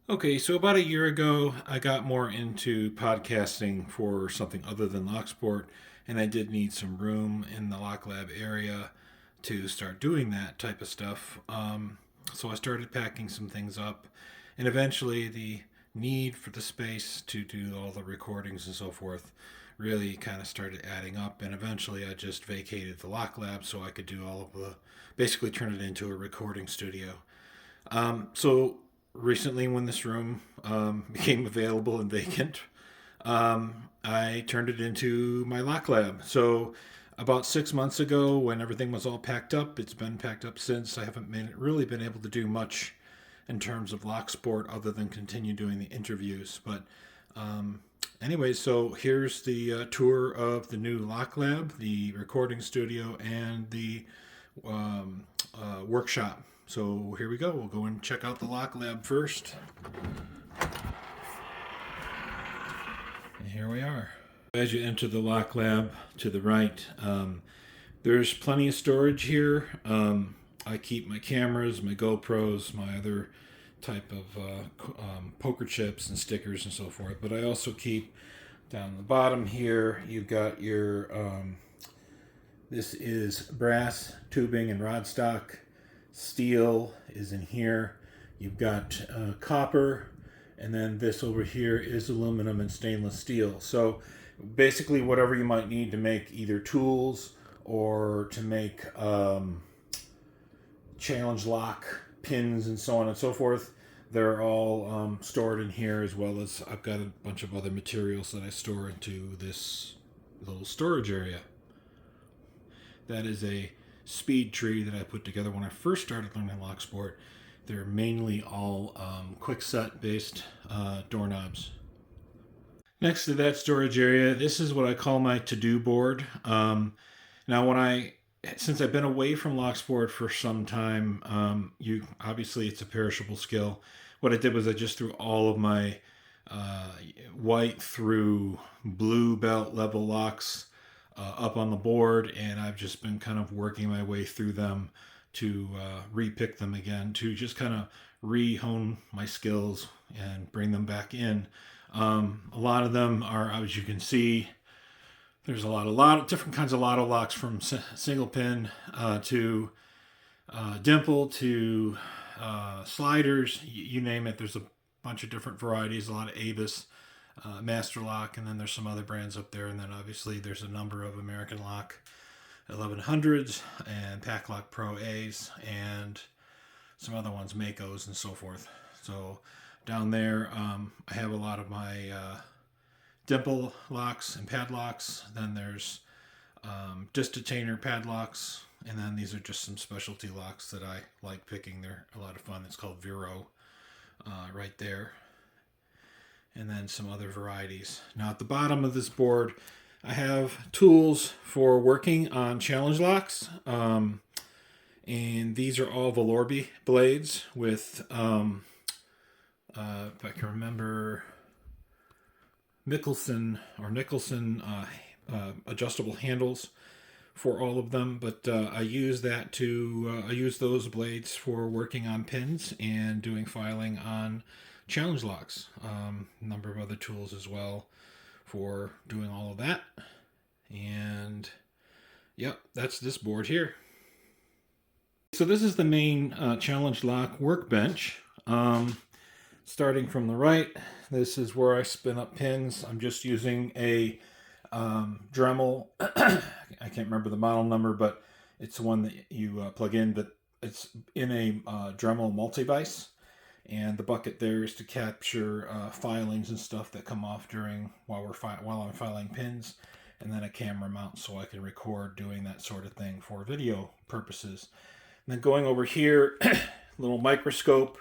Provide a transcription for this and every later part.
Okay, so about a year ago, I got more into podcasting for something other than Locksport, and I did need some room in the Lock Lab area to start doing that type of stuff. So I started packing some things up, and eventually the need for the space to do all the recordings and so forth really kind of started adding up, and eventually I just vacated the Lock Lab so I could do all of the basically turn it into a recording studio. So recently, when this room became available and vacant, I turned it into my lock lab. So about 6 months ago, when everything was all packed up, it's been packed up since. I haven't really been able to do much in terms of lock sport other than continue doing the interviews. But anyway, so here's the tour of the new lock lab, the recording studio, and the workshop. So here we go. We'll go and check out the lock lab first. And here we are. As you enter the lock lab to the right, there's plenty of storage here. I keep my cameras, my GoPros, my other type of poker chips and stickers and so forth. But I also keep down the bottom here, you've got your, this is brass tubing and rod stock. Steel is in here. You've got copper, and then this over here is aluminum and stainless steel. So basically whatever you might need to make either tools or to make challenge lock pins and so on and so forth, they're all stored in here, as well as I've got a bunch of other materials that I store into this little storage area. That is a speed tree that I put together when I first started learning lock sport. They're mainly all quick set based doorknobs. Next to that storage area, this is what I call my to-do board. Now since I've been away from lock sport for some time, obviously it's a perishable skill. What I did was I just threw all of my white through blue belt level locks up on the board, and I've just been kind of working my way through them to re-pick them again, to just kind of re-hone my skills and bring them back in. A lot of them are, as you can see, there's a lot of different kinds of lotto locks, from single pin to dimple to sliders, you name it. There's a bunch of different varieties, a lot of Avis, Master Lock, and then there's some other brands up there, and then obviously there's a number of American Lock 1100s and Pack Lock Pro A's and some other ones, Makos and so forth. So down there I have a lot of my dimple locks and padlocks. Then there's disc detainer padlocks, and then these are just some specialty locks that I like picking. They're a lot of fun. It's called Vero right there. And then some other varieties. Now at the bottom of this board, I have tools for working on challenge locks. And these are all Valorbi blades with, if I can remember, Nicholson adjustable handles for all of them. But I use those blades for working on pins and doing filing on challenge locks. A number of other tools as well for doing all of that. And yep, that's this board here. So this is the main challenge lock workbench. Starting from the right, this is where I spin up pins. I'm just using a Dremel. I can't remember the model number, but it's the one that you plug in, but it's in a Dremel multi-vise. And the bucket there is to capture filings and stuff that come off while I'm filing pins, and then a camera mount so I can record doing that sort of thing for video purposes. And then going over here, little microscope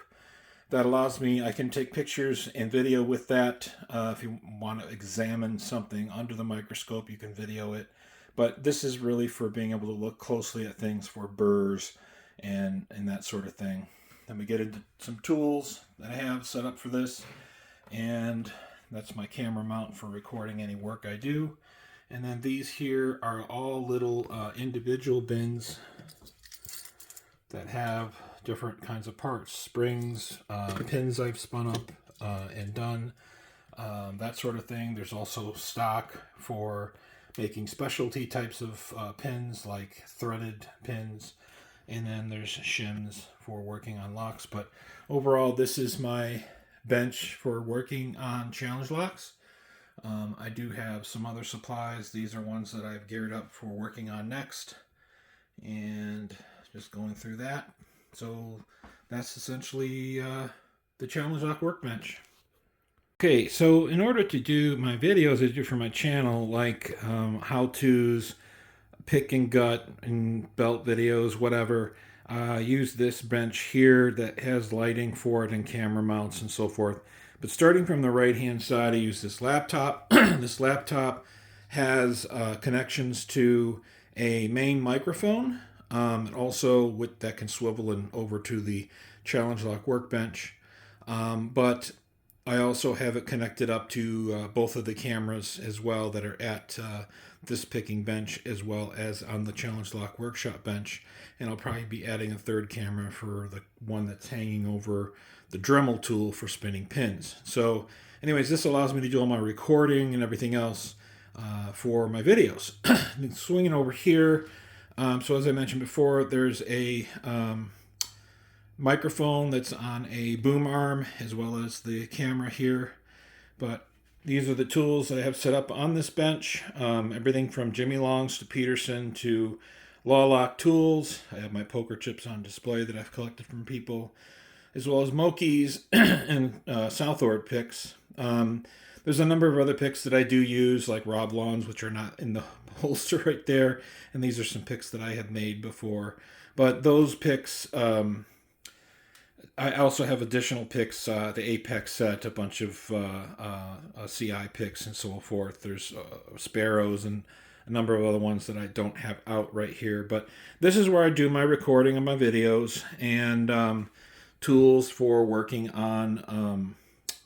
that allows me, I can take pictures and video with that. If you want to examine something under the microscope, you can video it. But this is really for being able to look closely at things for burrs and that sort of thing. Then we get into some tools that I have set up for this, and that's my camera mount for recording any work I do. And then these here are all little individual bins that have different kinds of parts, springs, pins I've spun up, and done, that sort of thing. There's also stock for making specialty types of pins, like threaded pins, and then there's shims for working on locks. But overall, this is my bench for working on challenge locks. I do have some other supplies. These are ones that I've geared up for working on next, and just going through that. So that's essentially the challenge lock workbench. Okay, so in order to do my videos I do for my channel, like how-tos, pick and gut and belt videos, whatever, I use this bench here that has lighting for it and camera mounts and so forth. But starting from the right hand side, I use this laptop. This laptop has connections to a main microphone, and also with that can swivel and over to the challenge lock workbench. But I also have it connected up to both of the cameras as well that are at this picking bench, as well as on the challenge lock workshop bench. And I'll probably be adding a third camera for the one that's hanging over the Dremel tool for spinning pins. So anyways, this allows me to do all my recording and everything else for my videos. Swinging over here, so as I mentioned before, there's a microphone that's on a boom arm, as well as the camera here. But these are the tools that I have set up on this bench. Everything from Jimmy Longs to Peterson to Law Lock tools. I have my poker chips on display that I've collected from people, as well as Moki's and Southord picks. There's a number of other picks that I do use, like Rob Lawns, which are not in the holster right there. And these are some picks that I have made before. But those picks, I also have additional picks, the Apex set, a bunch of CI picks and so forth. There's Sparrows and a number of other ones that I don't have out right here. But this is where I do my recording of my videos, and tools for working on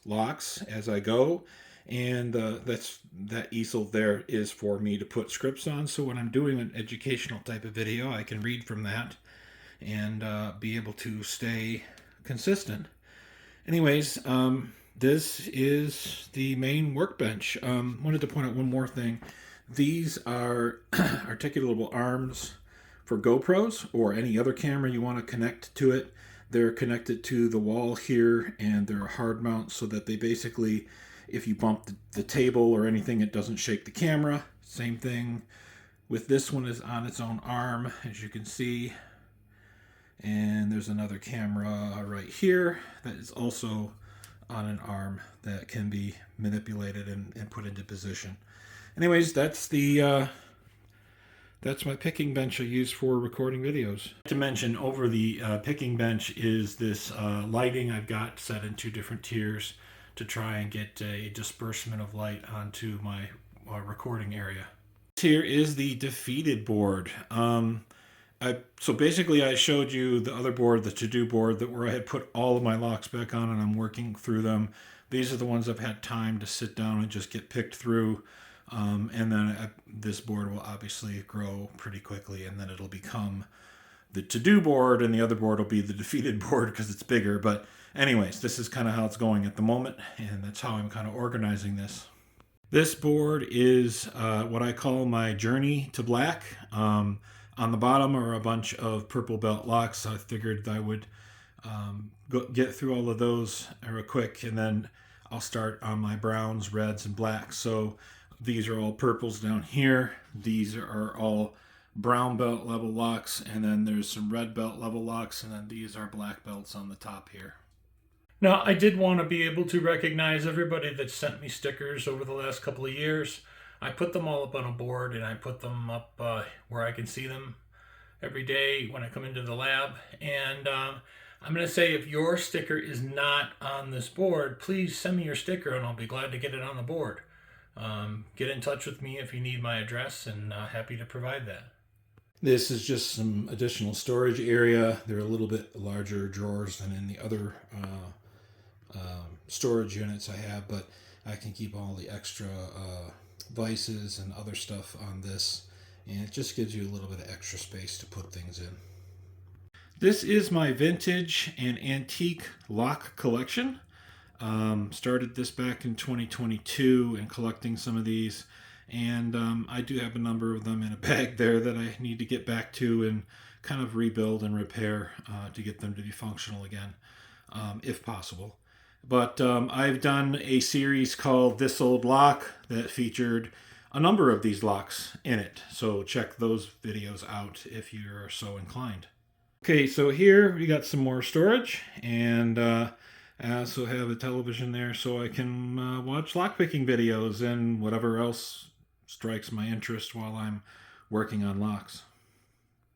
locks as I go. And that easel there is for me to put scripts on. So when I'm doing an educational type of video, I can read from that and be able to stay consistent. Anyways, this is the main workbench. Wanted to point out one more thing. These are articulable arms for GoPros or any other camera you want to connect to it. They're connected to the wall here, and they're a hard mount so that they basically, if you bump the table or anything, it doesn't shake the camera. Same thing with this one, is on its own arm, as you can see. And there's another camera right here that is also on an arm that can be manipulated and put into position. Anyways, that's my picking bench I use for recording videos. To mention, over the picking bench is this lighting I've got set in two different tiers to try and get a disbursement of light onto my recording area. Here is the defeated board. So basically I showed you the other board, the to-do board, where I had put all of my locks back on and I'm working through them. These are the ones I've had time to sit down and just get picked through. And then this board will obviously grow pretty quickly, and then it'll become the to-do board, and the other board will be the defeated board because it's bigger. But anyways, this is kind of how it's going at the moment, and that's how I'm kind of organizing this. This board is what I call my journey to black. On the bottom are a bunch of purple belt locks. I figured I would get through all of those real quick, and then I'll start on my browns, reds, and blacks. So these are all purples down here. These are all brown belt level locks, and then there's some red belt level locks, and then these are black belts on the top here. Now, I did want to be able to recognize everybody that sent me stickers over the last couple of years. I put them all up on a board, and I put them up where I can see them every day when I come into the lab. And I'm going to say, if your sticker is not on this board, please send me your sticker, and I'll be glad to get it on the board. Get in touch with me if you need my address, and happy to provide that. This is just some additional storage area. They're a little bit larger drawers than in the other storage units I have, but I can keep all the extra vices and other stuff on this, and it just gives you a little bit of extra space to put things in. This is my vintage and antique lock collection. Started this back in 2022 and collecting some of these. And I do have a number of them in a bag there that I need to get back to and kind of rebuild and repair to get them to be functional again, if possible. But I've done a series called This Old Lock that featured a number of these locks in it. So check those videos out if you're so inclined. Okay, so here we got some more storage, and I also have a television there so I can watch lockpicking videos and whatever else strikes my interest while I'm working on locks.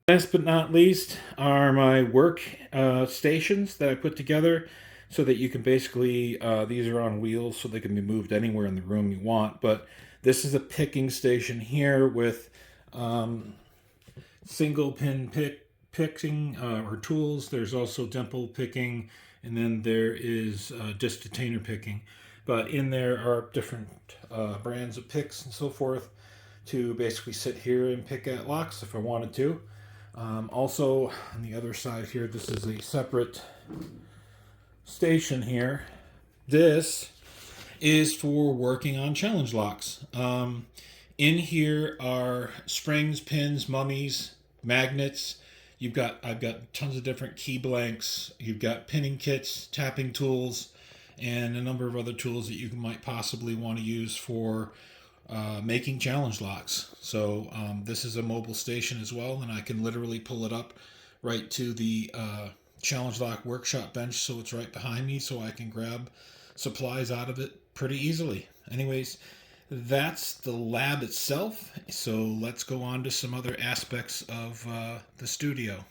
Last but not least are my work stations that I put together so that you can basically, these are on wheels so they can be moved anywhere in the room you want. But this is a picking station here with single pin picking or tools. There's also dimple picking, and then there is disc detainer picking. But in there are different brands of picks and so forth to basically sit here and pick at locks if I wanted to. Also, on the other side here, this is a separate station here. This is for working on challenge locks. In here are springs, pins, mummies, magnets. I've got tons of different key blanks. You've got pinning kits, tapping tools, and a number of other tools that you might possibly want to use for making challenge locks. So this is a mobile station as well, and I can literally pull it up right to the challenge lock workshop bench, so it's right behind me, so I can grab supplies out of it pretty easily. Anyways, that's the lab itself. So let's go on to some other aspects of the studio.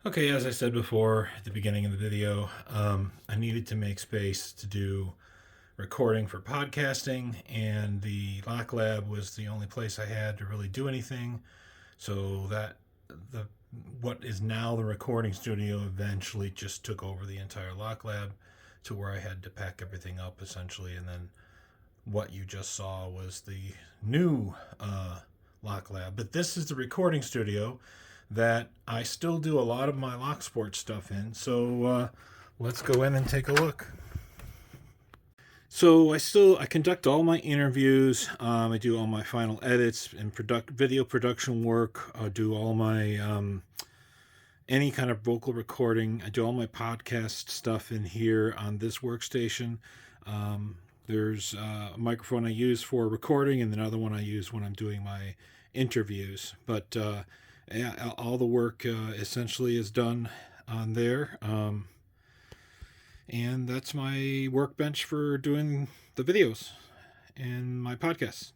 Okay, as I said before at the beginning of the video, I needed to make space to do recording for podcasting, and the Lock Lab was the only place I had to really do anything. So that what is now the recording studio eventually just took over the entire Lock Lab to where I had to pack everything up essentially, and then what you just saw was the new Lock Lab. But this is the recording studio that I still do a lot of my lock sport stuff in. So let's go in and take a look. So I conduct all my interviews. I do all my final edits and video production work. I do all my any kind of vocal recording. I do all my podcast stuff in here on this workstation. There's a microphone I use for recording, and another one I use when I'm doing my interviews. But yeah, all the work essentially is done on there. And that's my workbench for doing the videos and my podcasts.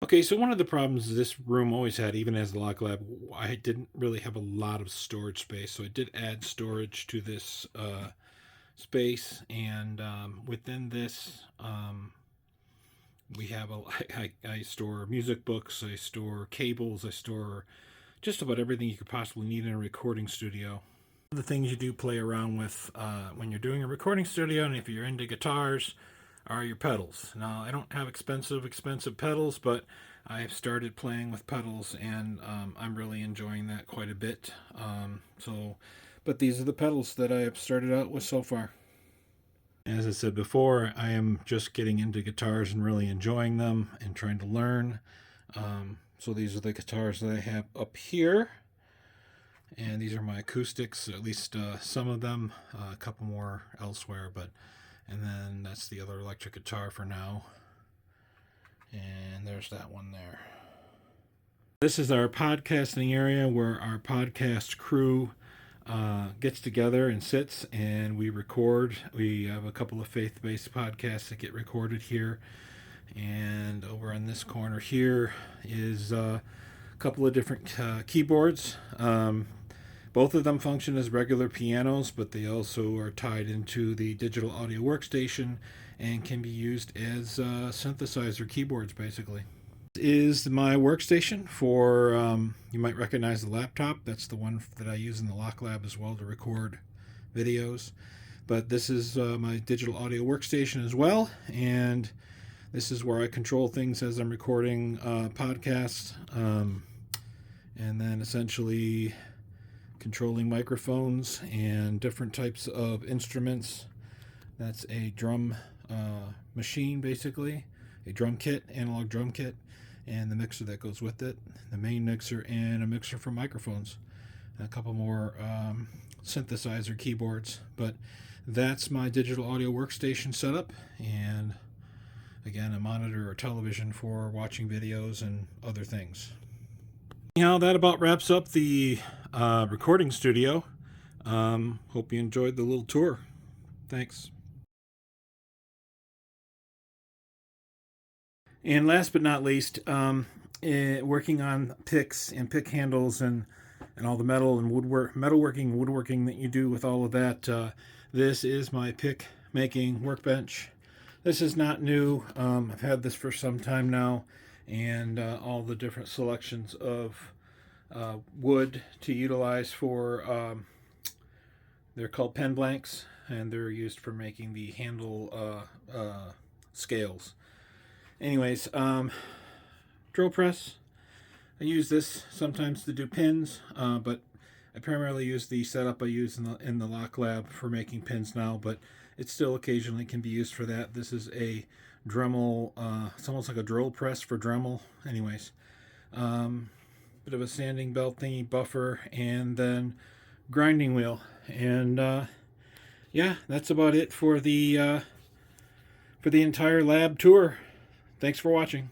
Okay, so one of the problems this room always had, even as the Lock Lab, I didn't really have a lot of storage space. So I did add storage to this space. And within this, we have I store music books, I store cables, I store just about everything you could possibly need in a recording studio. The things you do play around with when you're doing a recording studio, and if you're into guitars, are your pedals. Now, I don't have expensive pedals, but I've started playing with pedals, and I'm really enjoying that quite a bit. But these are the pedals that I have started out with so far. As I said before, I am just getting into guitars and really enjoying them and trying to learn. So these are the guitars that I have up here. And these are my acoustics, at least some of them, a couple more elsewhere, and then that's the other electric guitar for now. And there's that one there. This is our podcasting area where our podcast crew gets together and sits and we record. We have a couple of faith-based podcasts that get recorded here. And over on this corner here is a couple of different keyboards. Both of them function as regular pianos, but they also are tied into the digital audio workstation and can be used as synthesizer keyboards, basically. This is my workstation for, you might recognize the laptop. That's the one that I use in the Lock Lab as well to record videos. But this is my digital audio workstation as well, and this is where I control things as I'm recording podcasts, and then essentially controlling microphones and different types of instruments. That's a drum machine, basically, a drum kit, analog drum kit, and the mixer that goes with it, the main mixer, and a mixer for microphones, and a couple more synthesizer keyboards. But that's my digital audio workstation setup, and again, a monitor or television for watching videos and other things. Anyhow, that about wraps up the recording studio. Hope you enjoyed the little tour. Thanks. And last but not least, working on picks and pick handles and all the metal and woodworking that you do with all of that. This is my pick making workbench. This is not new. I've had this for some time now, and all the different selections of wood to utilize for, they're called pen blanks, and they're used for making the handle scales. Anyways, drill press. I use this sometimes to do pins, but I primarily use the setup I use in the Lock Lab for making pins now, but it still occasionally can be used for that. This is a Dremel, it's almost like a drill press for Dremel. Anyways, bit of a sanding belt thingy, buffer, and then grinding wheel. And yeah, that's about it for the entire lab tour. Thanks for watching.